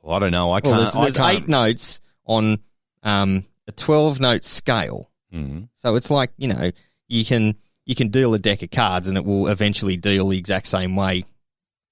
Well, I don't know. I can't. Well, there's 8 notes on a 12-note scale. Mm-hmm. So it's like, you can deal a deck of cards and it will eventually deal the exact same way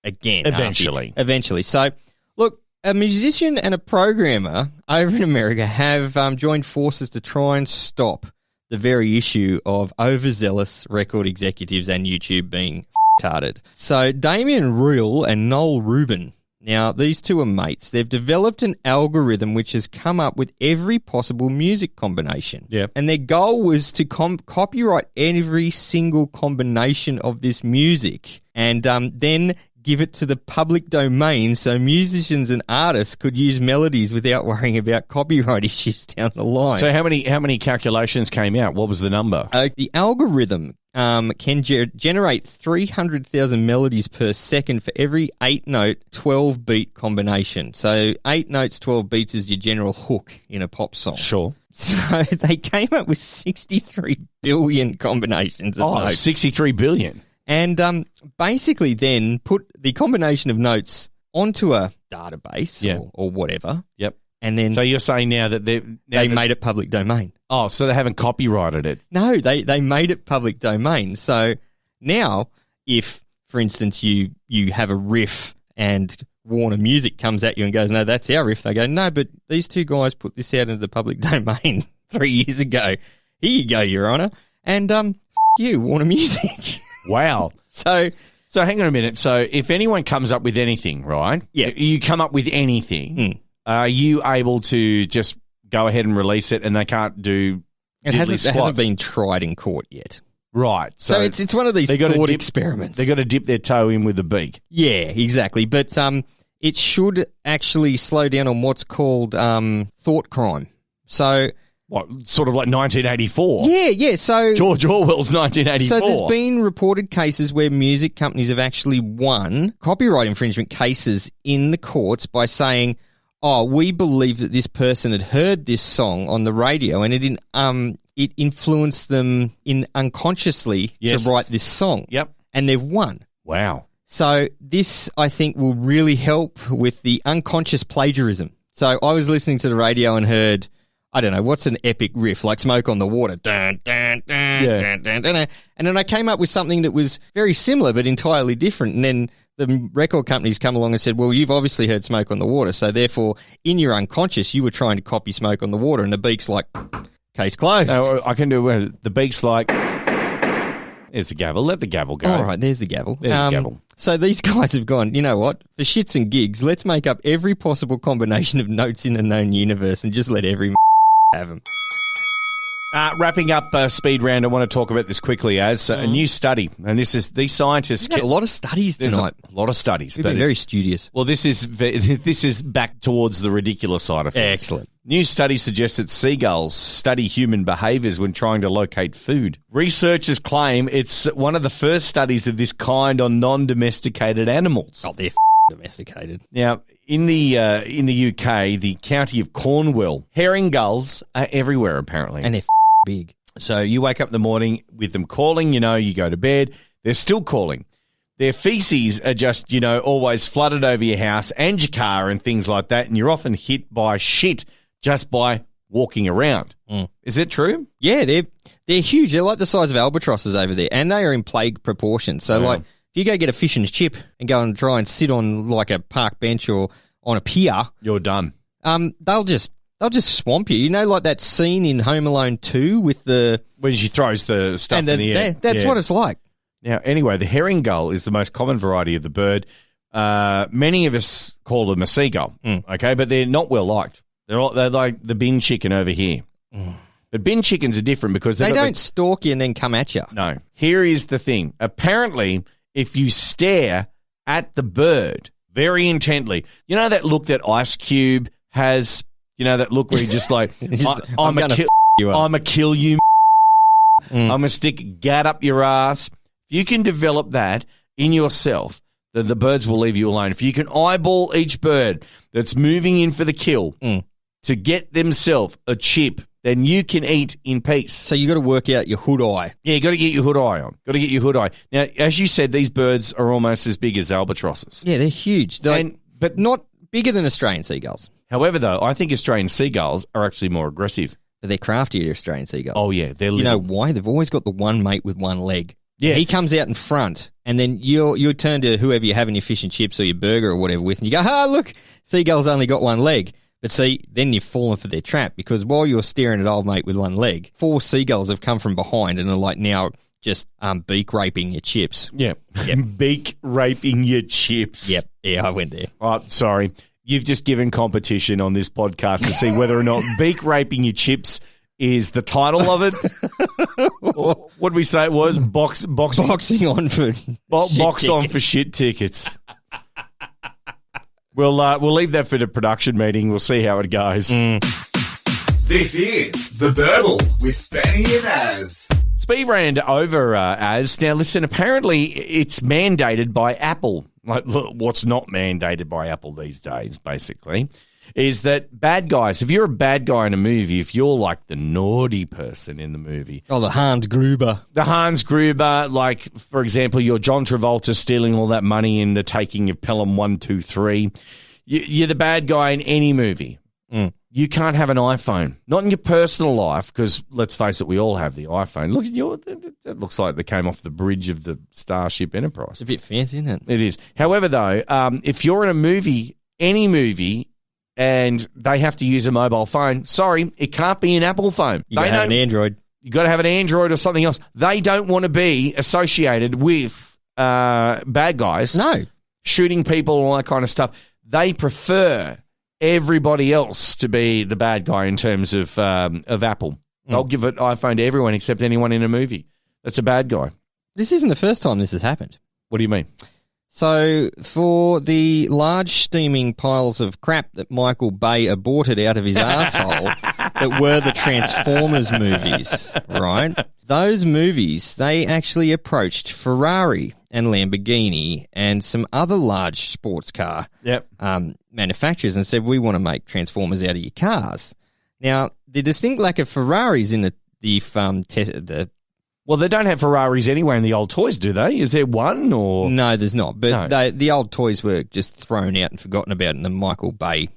again. Eventually. So, look, a musician and a programmer over in America have joined forces to try and stop the very issue of overzealous record executives and YouTube being retarded. So Damien Reel and Noel Rubin, now these two are mates. They've developed an algorithm which has come up with every possible music combination. Yeah. And their goal was to copyright every single combination of this music and then give it to the public domain so musicians and artists could use melodies without worrying about copyright issues down the line. So how many calculations came out? What was the number? The algorithm can generate 300,000 melodies per second for every 8-note, 12-beat combination. So 8 notes, 12 beats is your general hook in a pop song. Sure. So they came up with 63 billion combinations of notes. 63 billion. And basically then put the combination of notes onto a database or whatever. Yep. And then so you're saying now that they made it public domain. Oh, so they haven't copyrighted it? No, they made it public domain. So now if, for instance, you have a riff and Warner Music comes at you and goes, no, that's our riff. They go, no, but these two guys put this out into the public domain 3 years ago. Here you go, Your Honour. And you, Warner Music. Wow. So hang on a minute. So if anyone comes up with anything, right? Yeah. You come up with anything, are you able to just go ahead and release it and they can't do it hasn't been tried in court yet. Right. So it's one of these thought experiments. They've got to dip their toe in with the beak. Yeah, exactly. But it should actually slow down on what's called thought crime. So what, sort of like 1984? Yeah. So George Orwell's 1984. So there's been reported cases where music companies have actually won copyright infringement cases in the courts by saying, "Oh, we believe that this person had heard this song on the radio and it influenced them unconsciously to write this song." Yep. And they've won. Wow. So this, I think, will really help with the unconscious plagiarism. So I was listening to the radio and heard, I don't know, what's an epic riff, like Smoke on the Water. Dun, dun, dun, dun, dun, dun, dun. And then I came up with something that was very similar but entirely different. And then the record companies come along and said, well, you've obviously heard Smoke on the Water, so therefore, in your unconscious, you were trying to copy Smoke on the Water. And the beak's like, case closed. No, I can do it. The beak's like, there's the gavel. Let the gavel go. All right, there's the gavel. There's the gavel. So these guys have gone, you know what? For shits and gigs, let's make up every possible combination of notes in a known universe and just let every have them. Wrapping up Speed Round, I want to talk about this quickly as a new study, and these scientists We've had a lot of studies tonight. A lot of studies. We've been very studious. Well, this is back towards the ridiculous side of things. Excellent. New study suggests that seagulls study human behaviours when trying to locate food. Researchers claim it's one of the first studies of this kind on non-domesticated animals. Oh, they're domesticated. Now, in the UK, the county of Cornwall, herring gulls are everywhere apparently, and they're big. So you wake up in the morning with them calling. You go to bed, they're still calling. Their feces are just always flooded over your house and your car and things like that, and you're often hit by shit just by walking around. Is that true? Yeah, they're huge. They're like the size of albatrosses over there, and they are in plague proportion. So, like, if you go get a fish and chip and go and try and sit on like a park bench or on a pier, you're done. They'll just swamp you. Like that scene in Home Alone 2 with the when she throws the stuff in the air. That's what it's like. Now, anyway, the herring gull is the most common variety of the bird. Many of us call them a seagull, okay, but they're not well liked. They're like the bin chicken over here. But bin chickens are different because they don't stalk you and then come at you. No. Here is the thing. Apparently, if you stare at the bird very intently, that look that Ice Cube has, that look where he just like, I'm going to kill you. I'm going to stick a gat up your ass. If you can develop that in yourself, then the birds will leave you alone. If you can eyeball each bird that's moving in for the kill to get themselves a chip, then you can eat in peace. So you got to work out your hood eye. Yeah, you got to get your hood eye on. Got to get your hood eye. Now, as you said, these birds are almost as big as albatrosses. Yeah, they're huge. But not bigger than Australian seagulls. However, though, I think Australian seagulls are actually more aggressive. But they're craftier, Australian seagulls. Oh, yeah. They're little. You know why? They've always got the one mate with one leg. Yes. He comes out in front, and then you turn to whoever you're having your fish and chips or your burger or whatever with, and you go, look, seagull's only got one leg. But see, then you've fallen for their trap, because while you're staring at old mate with one leg, 4 seagulls have come from behind and are like now just beak raping your chips. Yep. Beak raping your chips. Yep. Yeah, I went there. Oh, sorry. You've just given competition on this podcast to see whether or not beak raping your chips is the title of it. What did we say it was? Boxing on for box on for shit tickets. We'll leave that for the production meeting. We'll see how it goes. This is The Burble with Benny and Az. Speed ran over Az. Now, listen, apparently it's mandated by Apple. Like, look, what's not mandated by Apple these days, basically, is that bad guys, if you're a bad guy in a movie, if you're like the naughty person in the movie. Oh, the Hans Gruber. The Hans Gruber, like, for example, you're John Travolta stealing all that money in the taking of Pelham 123. You're the bad guy in any movie. You can't have an iPhone. Not in your personal life, because let's face it, we all have the iPhone. Look at your, that looks like they came off the bridge of the Starship Enterprise. It's a bit fancy, isn't it? It is. However, though, if you're in a movie, any movie, and they have to use a mobile phone, sorry, it can't be an Apple phone. You got to have an Android. You got to have an Android or something else. They don't want to be associated with bad guys. No. Shooting people and all that kind of stuff. They prefer everybody else to be the bad guy in terms of Apple. They'll give an iPhone to everyone except anyone in a movie. That's a bad guy. This isn't the first time this has happened. What do you mean? So, for the large steaming piles of crap that Michael Bay aborted out of his arsehole that were the Transformers movies, right? Those movies, they actually approached Ferrari and Lamborghini and some other large sports car manufacturers and said, we want to make Transformers out of your cars. Now, the distinct lack of Ferraris in the well, they don't have Ferraris anyway in the old toys, do they? Is there one? Or no, there's not. But No. the old toys were just thrown out and forgotten about in the Michael Bay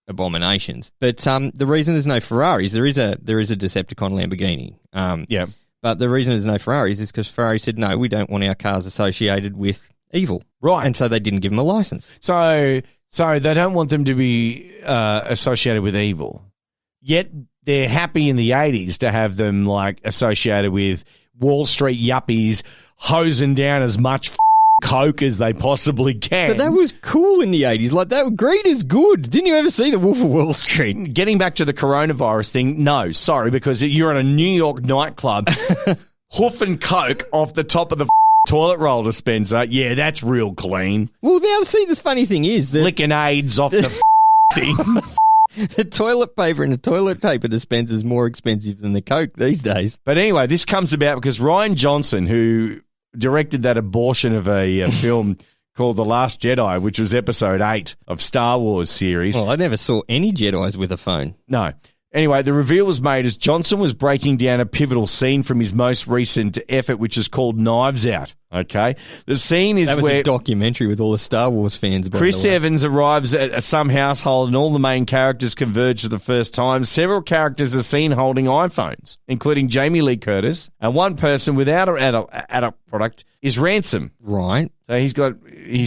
abominations. But the reason there's no Ferraris, there is a Decepticon Lamborghini. But the reason there's no Ferraris is because Ferrari said, no, we don't want our cars associated with evil. Right. And so they didn't give them a license. So they don't want them to be associated with evil. Yet they're happy in the 80s to have them like associated with Wall Street yuppies hosing down as much coke as they possibly can. But that was cool in the 80s. Like, that greed is good. Didn't you ever see The Wolf of Wall Street? Getting back to the coronavirus thing, no, sorry, because you're at a New York nightclub hoofing coke off the top of the toilet roll dispenser. Yeah, that's real clean. Well, now, see, this funny thing is that licking AIDS off the thing. the toilet paper in a toilet paper dispenser is more expensive than the coke these days. But anyway, this comes about because Rian Johnson, who directed that abortion of a film called The Last Jedi, which was episode 8 of Star Wars series. Well, I never saw any Jedis with a phone. No. Anyway, the reveal was made as Johnson was breaking down a pivotal scene from his most recent effort, which is called Knives Out. Okay? The scene is that was where a documentary with all the Star Wars fans. Chris Evans arrives at some household and all the main characters converge for the first time. Several characters are seen holding iPhones, including Jamie Lee Curtis, and one person without an adult product is Ransom. Right. So he's the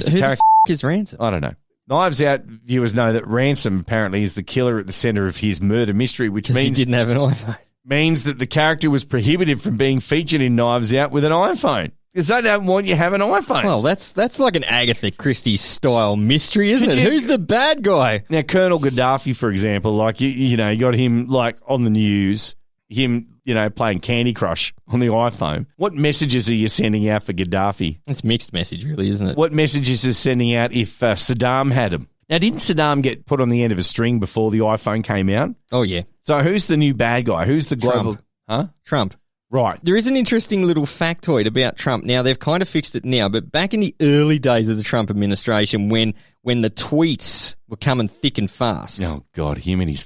Who character. the is Ransom? I don't know. Knives Out viewers know that Ransom apparently is the killer at the center of his murder mystery, which Because he means didn't have an iPhone. means that the character was prohibited from being featured in Knives Out with an iPhone. Because they don't want you having iPhones. Well, that's like an Agatha Christie style mystery, isn't it? Who's the bad guy? Now, Colonel Gaddafi, for example, like you got him like on the news, him playing Candy Crush on the iPhone. What messages are you sending out for Gaddafi? It's mixed message, really, isn't it? What messages is sending out if Saddam had him? Now, didn't Saddam get put on the end of a string before the iPhone came out? Oh, yeah. So who's the new bad guy? Who's the global? Trump. Huh? Trump. Right. There is an interesting little factoid about Trump. Now, they've kind of fixed it now, but back in the early days of the Trump administration, when the tweets were coming thick and fast. Oh, God, him and his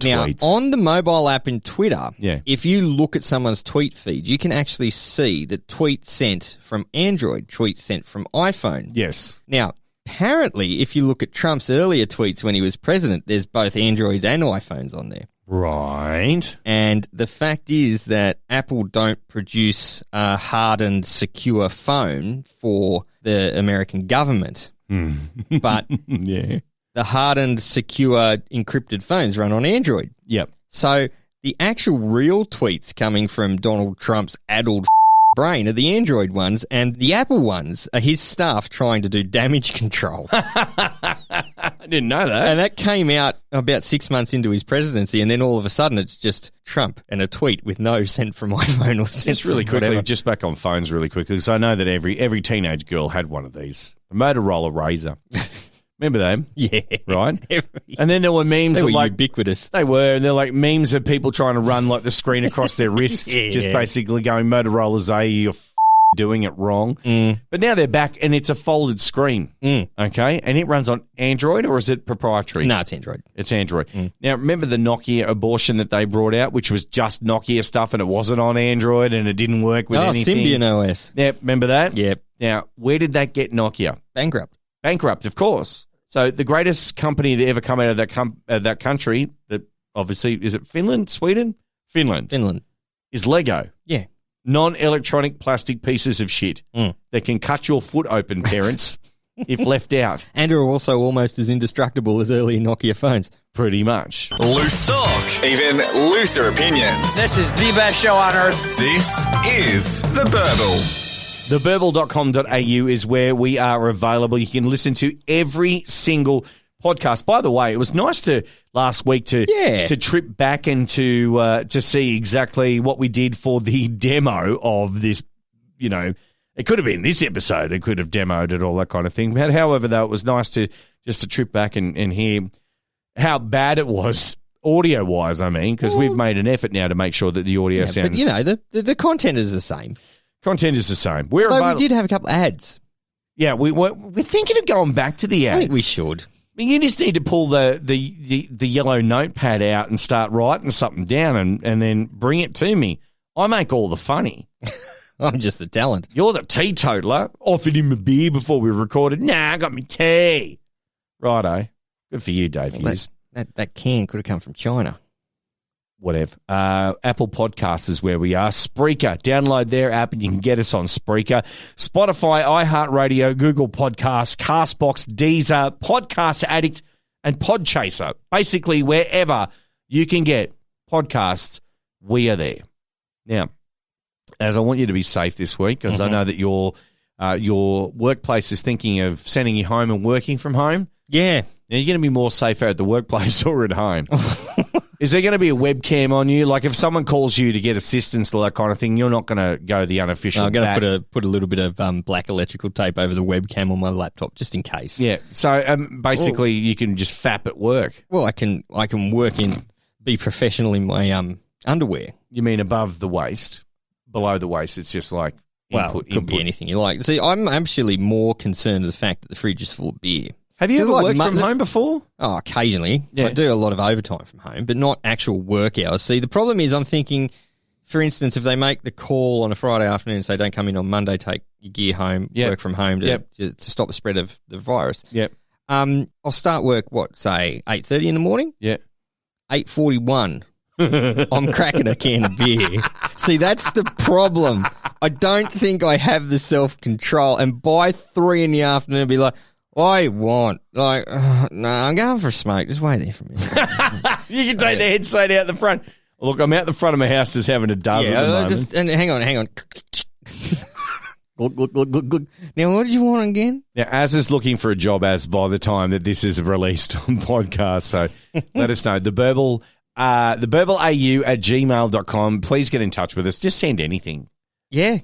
now, tweets. on the mobile app in Twitter, Yeah. if you look at someone's tweet feed, you can actually see the tweet sent from Android, tweet sent from iPhone. Yes. Now, apparently, if you look at Trump's earlier tweets when he was president, there's both Androids and iPhones on there. Right. And the fact is that Apple don't produce a hardened, secure phone for the American government. But yeah, the hardened, secure, encrypted phones run on Android. Yep. So the actual real tweets coming from Donald Trump's addled brain are the Android ones, and the Apple ones are his staff trying to do damage control. I didn't know that. And that came out about 6 months into his presidency, and then all of a sudden it's just Trump and a tweet with no sent from iPhone or sent Just really from quickly, whatever. just back on phones really quickly, because I know that every teenage girl had one of these. A Motorola Razr. Remember them? Yeah. Right? And then there were memes They were of like ubiquitous. They were, and they're like memes of people trying to run like the screen across their wrist, Yeah. just basically going, Motorola's you're doing it wrong. But now they're back, and it's a folded screen, okay? And it runs on Android, or is it proprietary? No, it's Android. It's Android. Now, remember the Nokia abortion that they brought out, which was just Nokia stuff, and it wasn't on Android, and it didn't work with anything? Symbian OS. Yeah, remember that? Yep. Now, where did that get Nokia? Bankrupt. Bankrupt, of course. So the greatest company to ever come out of that country, that obviously, is it Finland, Sweden? Finland, is Lego. Yeah. Non-electronic plastic pieces of shit that can cut your foot open, parents, if left out. And are also almost as indestructible as early Nokia phones. Pretty much. Loose talk, even looser opinions. This is the best show on earth. This is The Burble. Theburble.com.au is where we are available. You can listen to every single podcast. By the way, it was nice to last week to trip back and to see exactly what we did for the demo of this. You know, it could have been this episode. It could have demoed it, all that kind of thing. But however, though, it was nice to just to trip back and hear how bad it was. Audio-wise, I mean, because we've made an effort now to make sure that the audio sounds... But, you know, the content is the same. Content is the same. We're Although we did have a couple of ads. Yeah, we're thinking of going back to the ads. I think we should. I mean, you just need to pull the yellow notepad out and start writing something down and then bring it to me. I make all the funny. I'm just the talent. You're the teetotaler. Offered him a beer before we recorded. Nah, I got me tea. Righto. Good for you, Dave Hughes. That can could have come from China. Whatever. Apple Podcasts is where we are. Spreaker. Download their app and you can get us on Spreaker. Spotify, iHeartRadio, Google Podcasts, CastBox, Deezer, Podcast Addict, and Podchaser. Basically, wherever you can get podcasts, we are there. Now, as I want you to be safe this week, because I know that your workplace is thinking of sending you home and working from home. Yeah. Now, you're going to be more safer at the workplace or at home. Is there going to be a webcam on you? Like if someone calls you to get assistance or that kind of thing, you're not going to go the unofficial. No, I'm going to put a little bit of black electrical tape over the webcam on my laptop just in case. Yeah. So basically, you can just fap at work. Well, I can work be professional in my underwear. You mean above the waist, below the waist? It's just like input. It could be anything you like. See, I'm actually more concerned with the fact that the fridge is full of beer. Have you ever worked from home before? Oh, occasionally. Yeah. I do a lot of overtime from home, but not actual work hours. See, the problem is I'm thinking, for instance, if they make the call on a Friday afternoon and say, don't come in on Monday, take your gear home, work from home to stop the spread of the virus. Yep. I'll start work, say 8:30 in the morning? Yeah. 8:41. I'm cracking a can of beer. See, that's the problem. I don't think I have the self-control. And by 3 in the afternoon, I'll be like, I want, no, I'm going for a smoke. Just wait there for a minute. You can take the headset out the front. Look, I'm out the front of my house just having a dozen at the moment. And hang on. Look. Now, what did you want again? Now, Az is looking for a job by the time that this is released on podcast, so let us know. Theburble au@gmail.com. Please get in touch with us. Just send anything. Yeah.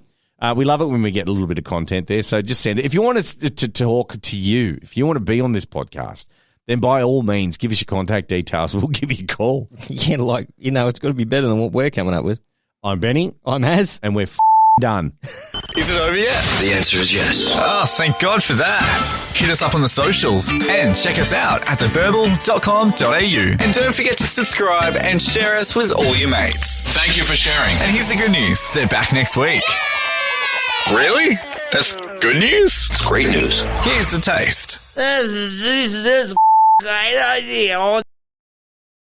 We love it when we get a little bit of content there, so just send it. If you want us to talk to you, if you want to be on this podcast, then by all means, give us your contact details. We'll give you a call. Yeah, it's got to be better than what we're coming up with. I'm Benny. I'm Az. And we're done. Is it over yet? The answer is yes. Oh, thank God for that. Hit us up on the socials and check us out at theburble.com.au. And don't forget to subscribe and share us with all your mates. Thank you for sharing. And here's the good news. They're back next week. Really? That's good news? It's great news. Here's the taste. This great idea.